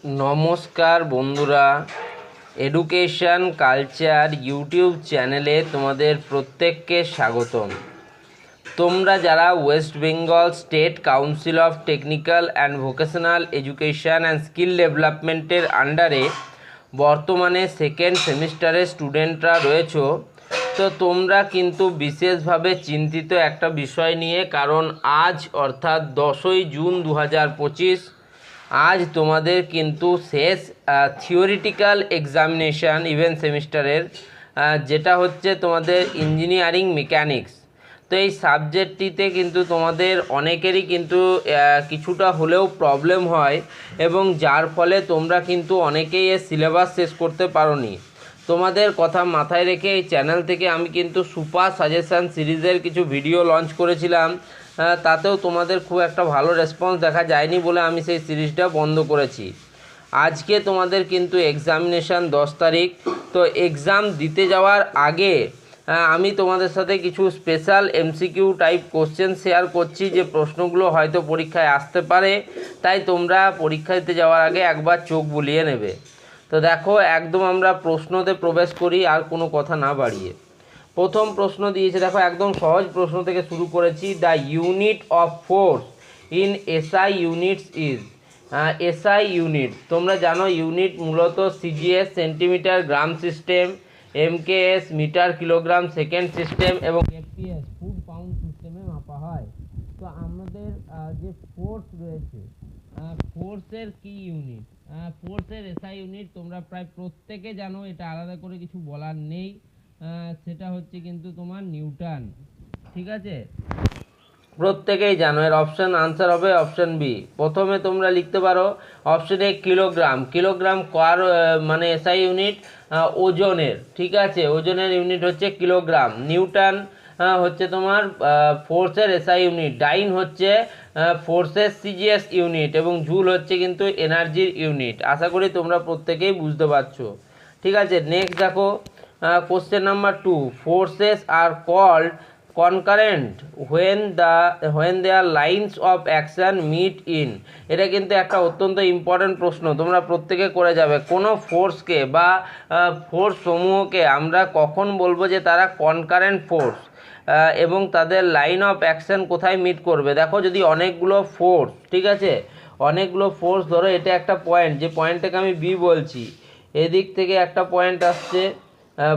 নমস্কার বন্ধুরা, education culture YouTube চ্যানেলে তোমাদের প্রত্যেককে স্বাগতম। তোমরা যারা West Bengal state council of technical and vocational education and skill ডেভেলপমেন্টের আন্ডারে বর্তমানে সেকেন্ড সেমিস্টারের স্টুডেন্টরা রয়েছো, তো তোমরা কিন্তু বিশেষভাবে চিন্তিত একটা বিষয় নিয়ে, কারণ আজ অর্থাৎ 10ই জুন 2025 আজ তোমাদের কিন্তু শেষ থিওরিটিক্যাল এক্সামিনেশান ইভেন সেমিস্টারের, যেটা হচ্ছে তোমাদের ইঞ্জিনিয়ারিং মেকানিক্স। তো এই সাবজেক্টটিতে কিন্তু তোমাদের অনেকেরই কিন্তু কিছুটা হলেও প্রবলেম হয়, এবং যার ফলে তোমরা কিন্তু অনেকেই এর সিলেবাস শেষ করতে পারোনি। তোমাদের কথা মাথায় রেখে এই চ্যানেল থেকে আমি কিন্তু সুপার সাজেশান সিরিজের কিছু ভিডিও লঞ্চ করেছিলাম, তাতেও তোমাদের খুব একটা ভালো রেসপন্স দেখা যায়নি বলে আমি সেই সিরিজটা বন্ধ করেছি। আজকে তোমাদের কিন্তু এক্সামিনেশান 10 তারিখ। তো এক্সাম দিতে যাওয়ার আগে আমি তোমাদের সাথে কিছু special MCQ type question share করছি, যে প্রশ্নগুলো হয়তো পরীক্ষায় আসতে পারে, তাই তোমরা পরীক্ষা দিতে যাওয়ার আগে একবার চোখ বুলিয়ে নেবে। তো দেখো, একদম আমরা প্রশ্নতে প্রবেশ করি আর কোনো কথা না বাড়িয়ে। প্রথম প্রশ্ন দিয়েছে, দেখো একদম সহজ প্রশ্ন থেকে শুরু করেছি। The unit of force in SI units is. SI unit তোমরা জানো, ইউনিট মূলত CGS centimetre gram system, MKS metre kilogram second system এবং এফপিএস ফুট পাউন্ড সিস্টেমে মাপা হয়। তো আমাদের যে ফোর্স রয়েছে, ফোর্সের কি ইউনিট, ফোর্সের এসআই ইউনিট তোমরা প্রায় প্রত্যেকে জানো, এটা আলাদা করে কিছু বলার নেই। সেটা হচ্ছে কিন্তু তোমার নিউটন। ঠিক আছে, প্রত্যেকেই জানো। এর অপশান আনসার হবে অপশান বি। প্রথমে তোমরা লিখতে পারো অপশান এ কিলোগ্রাম। কিলোগ্রাম কার মানে এসআই ইউনিট ওজনের। ঠিক আছে, ওজনের ইউনিট হচ্ছে কিলোগ্রাম। নিউটন হচ্ছে তোমার ফোর্সের এসআই ইউনিট। ডাইন হচ্ছে ফোর্সের সিজিএস ইউনিট এবং জুল হচ্ছে কিন্তু এনার্জির ইউনিট। আশা করি তোমরা প্রত্যেকেই বুঝতে পারছো। ঠিক আছে, নেক্সট দেখো question number 2। Forces are called concurrent when their lines of action meet in। এটা কিন্তু একটা অত্যন্ত ইম্পর্ট্যান্ট প্রশ্ন, তোমরা প্রত্যেকে করে যাবে। কোনো ফোর্সকে বা ফোর্স সমূহকে আমরা কখন বলবো যে তারা কনকারেন্ট ফোর্স, এবং তাদের লাইন অফ অ্যাকশন কোথায় মিট করবে। দেখো, যদি অনেকগুলো ফোর্স, ঠিক আছে, অনেকগুলো ফোর্স, ধরো এটা একটা পয়েন্ট, যে পয়েন্টটাকে আমি বি বলছি, এদিক থেকে একটা পয়েন্ট আসছে,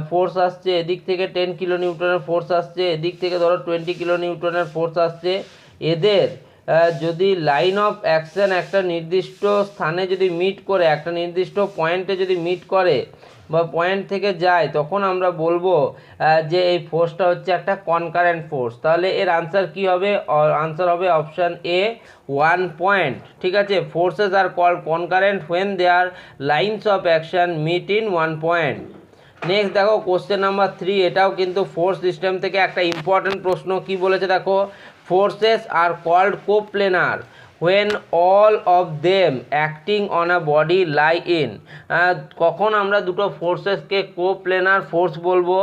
ফোর্স আসছে, এদিক থেকে 10 কিলো নিউটনের ফোর্স আসছে, এদিক থেকে ধরো 20 কিলো নিউটনের ফোর্স আসছে। এদের যদি লাইন অফ অ্যাকশন একটা নির্দিষ্ট স্থানে যদি মিট করে, একটা নির্দিষ্ট পয়েন্টে যদি মিট করে বা পয়েন্ট থেকে যায়, তখন আমরা বলবো যে এই ফোর্সটা হচ্ছে একটা কনকারেন্ট ফোর্স। তাহলে এর আনসার কি হবে? আনসার হবে অপশান এ, 1 পয়েন্ট। ঠিক আছে, forces are called concurrent when their lines of action meet in 1 point। Next দেখো কোশ্চেন নাম্বার 3। এটাও কিন্তু ফোর্স সিস্টেম থেকে একটা ইম্পর্টেন্ট প্রশ্ন। কি বলেছে দেখো, forces are called coplanar when all of them acting on a body lie in। কখন আমরা দুটো ফোর্সেসকে কোপ্লেনার ফোর্স বলবো?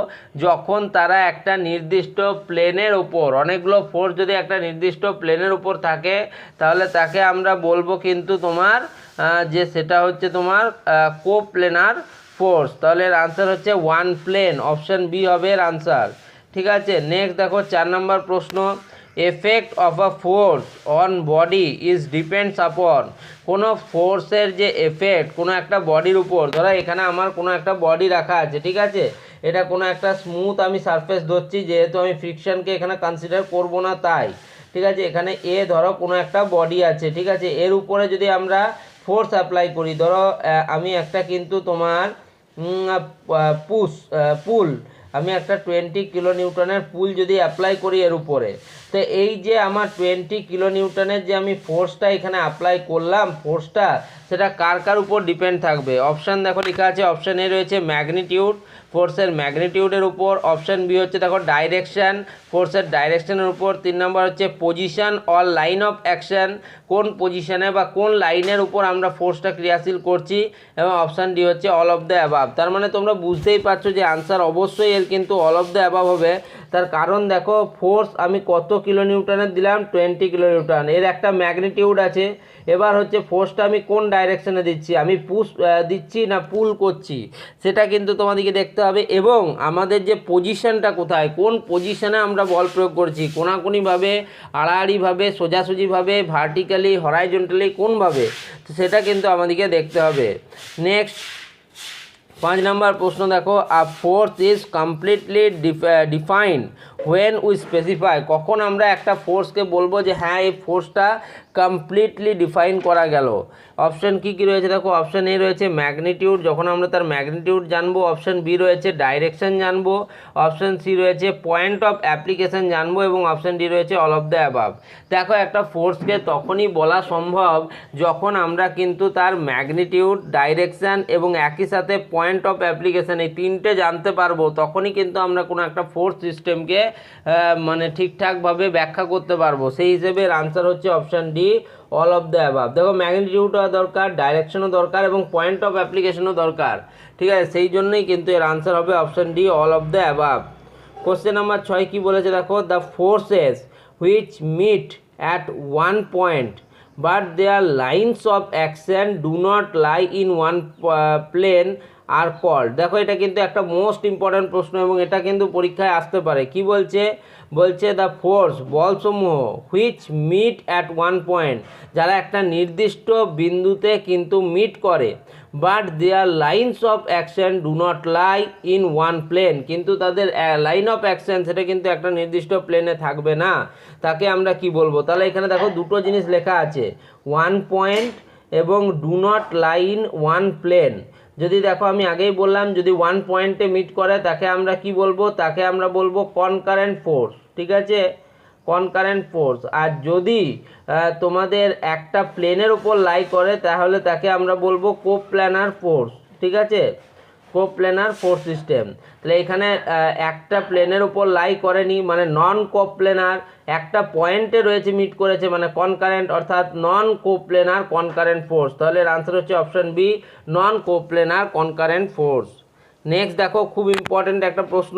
যখন তারা একটা নির্দিষ্ট প্লেনের উপর, অনেকগুলো ফোর্স যদি একটা নির্দিষ্ট প্লেনের উপর থাকে, তাহলে তাকে আমরা বলবো কিন্তু তোমার যে সেটা হচ্ছে তোমার কোপ্লেনার ফোর্স। তাহলে এর আনসার হচ্ছে 1 প্লেন। অপশান বি হবে এর আনসার। ঠিক আছে, নেক্সট দেখো 4 নম্বর প্রশ্ন। Effect of a force on body is depends upon. কোনো ফোর্সের যে এফেক্ট কোনো একটা বডির উপর, ধরো এখানে আমার কোনো একটা বডি রাখা আছে, ঠিক আছে, এটা কোনো একটা স্মুথ আমি সারফেস ধরছি, যেহেতু আমি ফ্রিকশনকে এখানে কনসিডার করব না তাই। ঠিক আছে, এখানে এ ধরো কোনো একটা বডি আছে, ঠিক আছে, এর উপরে যদি আমরা ফোর্স অ্যাপ্লাই করি, ধরো আমি একটা কিন্তু তোমার পুল, আমি একটা 20 কিলো নিউটনের পুল যদি অ্যাপ্লাই করি এর উপরে, তো এই যে আমার 20 কিলো নিউটনের যে আমি ফোর্সটা এখানে অ্যাপ্লাই করলাম, ফোর্সটা সেটা কার কার উপর ডিপেন্ড থাকবে? অপশান দেখো লেখা আছে, অপশান এ রয়েছে ম্যাগনিটিউড, ফোর্সের ম্যাগনিটিউডের উপর। অপশান বি হচ্ছে দেখো ডাইরেকশান, ফোর্সের ডাইরেকশানের উপর। 3 নম্বর হচ্ছে position or line of action, কোন পজিশানে বা কোন লাইনের উপর আমরা ফোর্সটা ক্রিয়াশীল করছি। এবং অপশান ডি হচ্ছে অল অফ দ্য অ্যাবাভ। তার মানে তোমরা বুঝতেই পারছো যে আনসার অবশ্যই এর কিন্তু অল অফ দ্য অ্যাবাভ হবে। তার কারণ দেখো ফোর্স আমি কত কিলো নিউটনের দিলাম, 20 কিলো নিউটন, এর একটা ম্যাগনিটিউড আছে। এবার হচ্ছে ফোর্সটা আমি কোন ডাইরেকশনে দিচ্ছি, আমি পুশ দিচ্ছি না পুল করছি, সেটা কিন্তু তোমাদেরকে দেখতে হবে। এবং আমাদের যে পজিশনটা কোথায়, কোন পজিশনে আমরা বল প্রয়োগ করছি, কোনাকুনিভাবে, আড়াআড়িভাবে, সোজাসুজিভাবে, ভার্টিক্যালি, হরাইজন্টালি, কোনভাবে, তো সেটা কিন্তু আমাদেরকে দেখতে হবে। নেক্সট 5 নম্বর প্রশ্ন দেখো, আ force is completely defined when we specify. কখন আমরা একটা ফোর্সকে বলবো যে হ্যাঁ এই ফোর্সটা কমপ্লিটলি ডিফাইন করা গেল। অপশান কী কী রয়েছে দেখো, অপশান এ রয়েছে ম্যাগনিটিউড, যখন আমরা তার ম্যাগনিটিউড জানবো। অপশান বি রয়েছে ডাইরেকশন জানবো। অপশান সি রয়েছে পয়েন্ট অফ অ্যাপ্লিকেশন জানবো। এবং অপশান ডি রয়েছে অল অফ দ্য অ্যাবাভ। দেখো একটা ফোর্সকে তখনই বলা সম্ভব যখন আমরা কিন্তু তার ম্যাগনিটিউড, ডাইরেকশান এবং একই সাথে পয়েন্ট অফ অ্যাপ্লিকেশান এই তিনটে জানতে পারবো, তখনই কিন্তু আমরা কোনো একটা ফোর্স সিস্টেমকে মানে ঠিকঠাকভাবে ব্যাখ্যা করতে পারবো। সেই হিসেবে এর আনসার হচ্ছে option D, all of the above. দেখো ম্যাগনিটিউডও দরকার, ডাইরেকশনও দরকার এবং পয়েন্ট অফ অ্যাপ্লিকেশনও দরকার, ঠিক আছে? সেই জন্যই কিন্তু এর আনসার হবে option D, all of the above. Question number 6 কী বলেছে দেখো, the forces which meet at one point but their lines of action do not lie in one plane আর কল্ড। দেখো এটা কিন্তু একটা মোস্ট ইম্পর্ট্যান্ট প্রশ্ন এবং এটা কিন্তু পরীক্ষায় আসতে পারে। কি বলছে, বলছে দ্য ফোর্স, বলসমূহ, which meet at one point, যারা একটা নির্দিষ্ট বিন্দুতে কিন্তু মিট করে, but their lines of action do not lie in one plane, কিন্তু তাদের লাইন অফ অ্যাকশন সেটা কিন্তু একটা নির্দিষ্ট প্লেনে থাকবে না, তাকে আমরা কি বলবো? তাহলে এখানে দেখো দুটো জিনিস লেখা আছে, ওয়ান পয়েন্ট এবং do not lie in one plane. যদি দেখো আমি আগেই বললাম, যদি ওয়ান পয়েন্টে মিট করে তাকে আমরা কি বলবো, তাকে আমরা বলবো কনকারেন্ট ফোর্স, ঠিক আছে, কনকারেন্ট ফোর্স। আর যদি তোমাদের একটা প্লেনের উপর লাই করে তাহলে তাকে আমরা বলবো কোপ্ল্যানার ফোর্স, ঠিক আছে, কোপ্ল্যানার ফোর্স সিস্টেম। তাহলে এখানে একটা প্লেনের উপর লাই করেনি মানে নন কোপ্ল্যানার, একটা পয়েন্টে রয়েছে মিট করেছে মানে কনকারেন্ট, অর্থাৎ নন কোপ্ল্যানার কনকারেন্ট ফোর্স। তাহলে এর আনসার হচ্ছে option B, non coplanar concurrent force. Next দেখো খুব ইম্পর্ট্যান্ট একটা প্রশ্ন,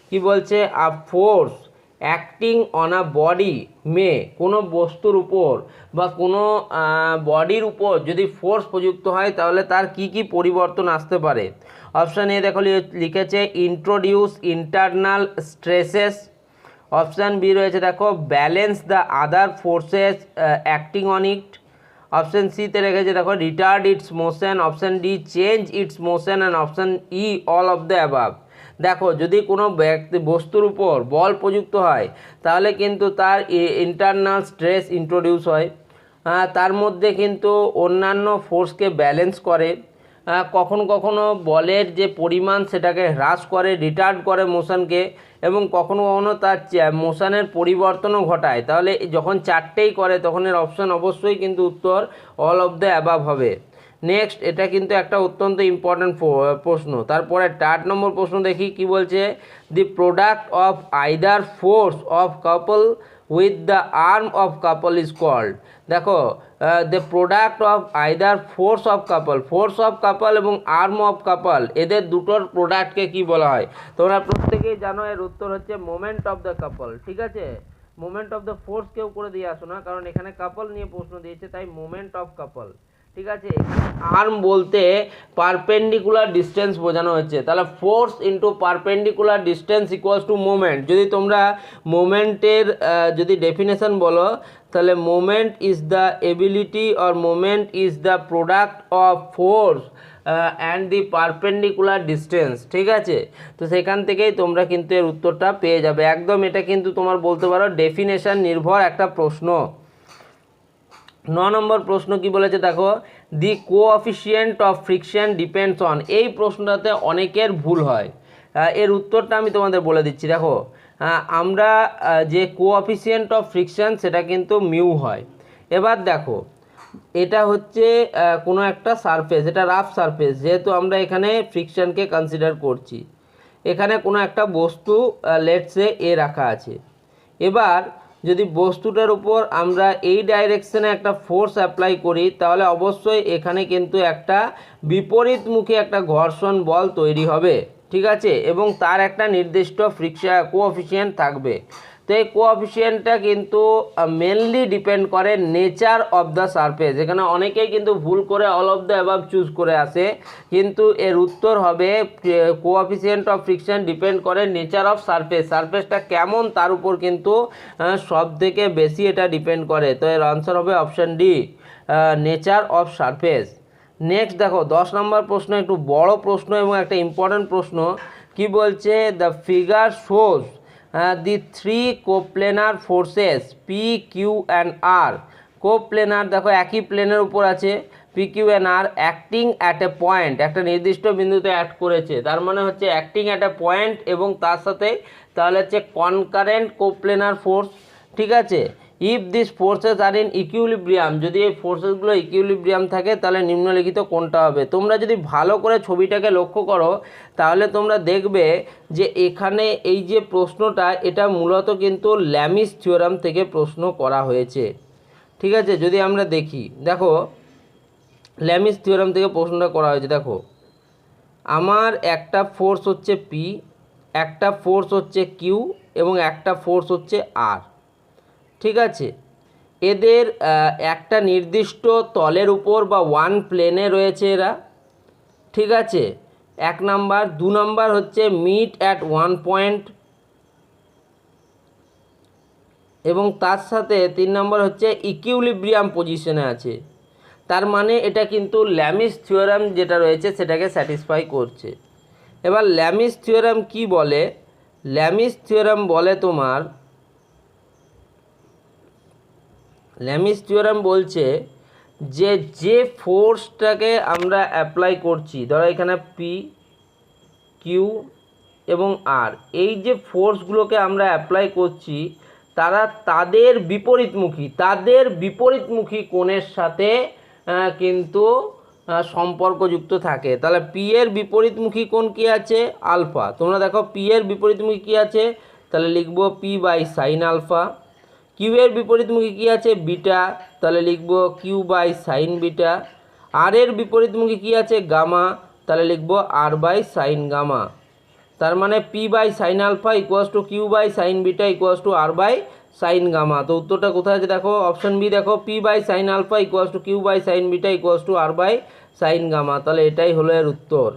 কি বলছে, a force acting on a body may, কোনো বস্তুর উপর বা কোনো বডির উপর যদি ফোর্স প্রযুক্ত হয় তাহলে তার কি কি পরিবর্তন আসতে পারে। অপশান এ দেখো লিখেছে introduce internal stresses. Option B রয়েছে দেখো balance the other forces acting on it. Option সিতে রেখেছে দেখো retard its motion. Option D change its motion and option E all of the above. দেখো যদি কোনো বস্তুর উপর বল প্রযুক্ত হয় তাহলে কিন্তু তার ইন্টারনাল স্ট্রেস ইন্ট্রোডিউস হয়, তার মধ্যে কিন্তু অন্যান্য ফোর্সকে ব্যালেন্স করে, কখনো কখনো বলের যে পরিমাণ সেটাকে হ্রাস করে, রিটার্ড করে মোশনকে, এবং কখনো কখনো তার মোশনের পরিবর্তনও ঘটায়। তাহলে যখন চারটেই করে তখন এর অপশান অবশ্যই কিন্তু উত্তর অল অফ দ্য অ্যাবাভ হবে। নেক্সট এটা কিন্তু একটা অত্যন্ত ইম্পর্ট্যান্ট প্রশ্ন। তারপরে 4 নম্বর প্রশ্ন দেখি কি বলছে, the product of either force of couple with the arm of couple is called. দেখো the product of either force of couple এবং আর্ম অফ কাপল, এদের দুটোর প্রোডাক্টকে কি বলা হয়? তোমরা প্রত্যেকেই জানো এর উত্তর হচ্ছে মোমেন্ট অফ দ্য কাপল, ঠিক আছে। মোমেন্ট অফ দ্য ফোর্স কেউ করে দিয়ে আসো না, কারণ এখানে কাপল নিয়ে প্রশ্ন দিয়েছে, তাই মোমেন্ট অফ কাপল, ঠিক আছে। এখানে আর্ম বলতে পারপেন্ডিকুলার ডিস্টেন্স বোঝানো হচ্ছে, তাহলে force into perpendicular distance equals to moment. যদি তোমরা মোমেন্টের যদি ডেফিনেশন বলো তাহলে moment is the ability or moment is the product of force and the perpendicular distance, ঠিক আছে। তো সেখান থেকেই তোমরা কিন্তু এর উত্তরটা পেয়ে যাবে একদম। এটা কিন্তু তোমার বলতে পারো ডেফিনেশন নির্ভর একটা প্রশ্ন। 9 নম্বর প্রশ্ন কি বলেছে দেখো, the coefficient of friction depends on. এই প্রশ্নটাতে অনেকের ভুল হয়, এর উত্তরটা আমি তোমাদের বলে দিচ্ছি। দেখো আমরা যে কোঅফিসিয়েন্ট অফ ফ্রিকশন সেটা কিন্তু মিউ হয়। এবার দেখো এটা হচ্ছে কোনো একটা সারফেস, এটা রাফ সারফেস, যেহেতু আমরা এখানে ফ্রিকশনকে কনসিডার করছি, এখানে কোনো একটা বস্তু লেটসে এ রাখা আছে। এবার যদি বস্তুটার উপর আমরা এই ডাইরেকশনে একটা ফোর্স অ্যাপ্লাই করি তাহলে অবশ্যই এখানে কিন্তু একটা বিপরীতমুখী একটা ঘর্ষণ বল তৈরি হবে, ঠিক আছে, এবং তার একটা নির্দিষ্ট কোঅফিসিয়েন্ট থাকবে। তো এই কোঅফিসিয়েন্টটা কিন্তু মেনলি ডিপেন্ড করে নেচার অফ দ্য সারফেস। এখানে অনেকেই কিন্তু ভুল করে all of the above choose করে আসে, কিন্তু এর উত্তর হবে কোঅফিসিয়েন্ট অফ ফ্রিকশন ডিপেন্ড করে নেচার অফ সারফেস, সারফেসটা কেমন তার উপর কিন্তু সব থেকে বেশি এটা ডিপেন্ড করে। তো এর আনসার হবে option D, nature of surface. Next দেখো 10 নম্বর প্রশ্ন, একটু বড় প্রশ্ন এবং একটা ইম্পর্ট্যান্ট প্রশ্ন। কি বলছে, the figure shows the three coplanar forces P Q and R. Coplanar দেখো একই প্লেনের উপর আছে, P Q and R acting at a point, একটা নির্দিষ্ট বিন্দুতে অ্যাক্ট করেছে, তার মানে হচ্ছে অ্যাক্টিং অ্যাট এ পয়েন্ট এবং তার সাথে তাহলে হচ্ছে কনকারেন্ট কোপ্লেনার ফোর্স। ঠিক আছে, if this forces are in equilibrium, যদি এই ফোর্সেসগুলো ইকুইলিব্রিয়াম থাকে তাহলে নিম্নলিখিত কোনটা হবে। তোমরা যদি ভালো করে ছবিটাকে লক্ষ্য করো তাহলে তোমরা দেখবে যে এখানে এই যে প্রশ্নটা এটা মূলত কিন্তু ল্যামিস থিওরাম থেকে প্রশ্ন করা হয়েছে। ঠিক আছে, যদি আমরা দেখি, দেখো ল্যামিস থিওরাম থেকে প্রশ্নটা করা হয়েছে। দেখো আমার একটা ফোর্স হচ্ছে পি, একটা ফোর্স হচ্ছে কিউ এবং একটা ফোর্স হচ্ছে আর। ঠিক আছে, এদের একটা নির্দিষ্ট তলের উপর বা ওয়ান প্লেনে রয়েছে এরা। ঠিক আছে, 1 নাম্বার। 2 নাম্বার হচ্ছে মিট অ্যাট ওয়ান পয়েন্ট, এবং তার সাথে 3 নাম্বার হচ্ছে ইকুইলিব্রিয়াম পজিশনে আছে। তার মানে এটা কিন্তু ল্যামিস থিওরাম যেটা রয়েছে সেটাকে স্যাটিসফাই করছে। এবার ল্যামিস থিওরাম কি বলে, ল্যামিস থিওরাম বলে তোমার, ল্যামিস থিওরাম বলছে যে যে ফোর্সটাকে আমরা অ্যাপ্লাই করছি, ধরো এখানে পি কিউ এবং আর, এই যে ফোর্সগুলোকে আমরা অ্যাপ্লাই করছি তারা তাদের বিপরীতমুখী কোণের সাথে কিন্তু সম্পর্কযুক্ত থাকে। তাহলে পি এর বিপরীতমুখী কোণ কী আছে, আলফা। তোমরা দেখো পি এর বিপরীতমুখী কী আছে, তাহলে লিখব P by sine alpha. Q এর বিপরীতমুখী কী আছে, বিটা, তাহলে লিখব কিউ বাই সাইন বিটা। আর এর বিপরীতমুখী কী আছে, গামা, তাহলে লিখব আর বাই সাইন গামা। তার মানে P by sine alpha equals to Q by sine beta equals to R by sine gamma. তো উত্তরটা কোথায় আছে দেখো, অপশন বি দেখো, P by sine alpha equals to Q by sine beta equals to R by sine gamma. তাহলে এটাই হলো এর উত্তর।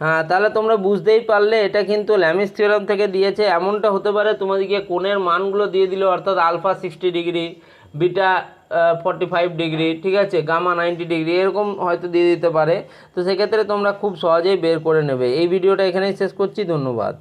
হ্যাঁ, তাহলে তোমরা বুঝতেই পারলে এটা কিন্তু ল্যামিস থিওরাম থেকে দিয়েছে। এমনটা হতে পারে তোমাদেরকে কোণের মানগুলো দিয়ে দিল, অর্থাৎ আলফা 60 ডিগ্রি, বিটা 45 ডিগ্রি, ঠিক আছে, গামা 90 ডিগ্রি, এরকম হয়তো দিয়ে দিতে পারে। তো সেক্ষেত্রে তোমরা খুব সহজেই বের করে নেবে। এই ভিডিওটা এখানেই শেষ করছি, ধন্যবাদ।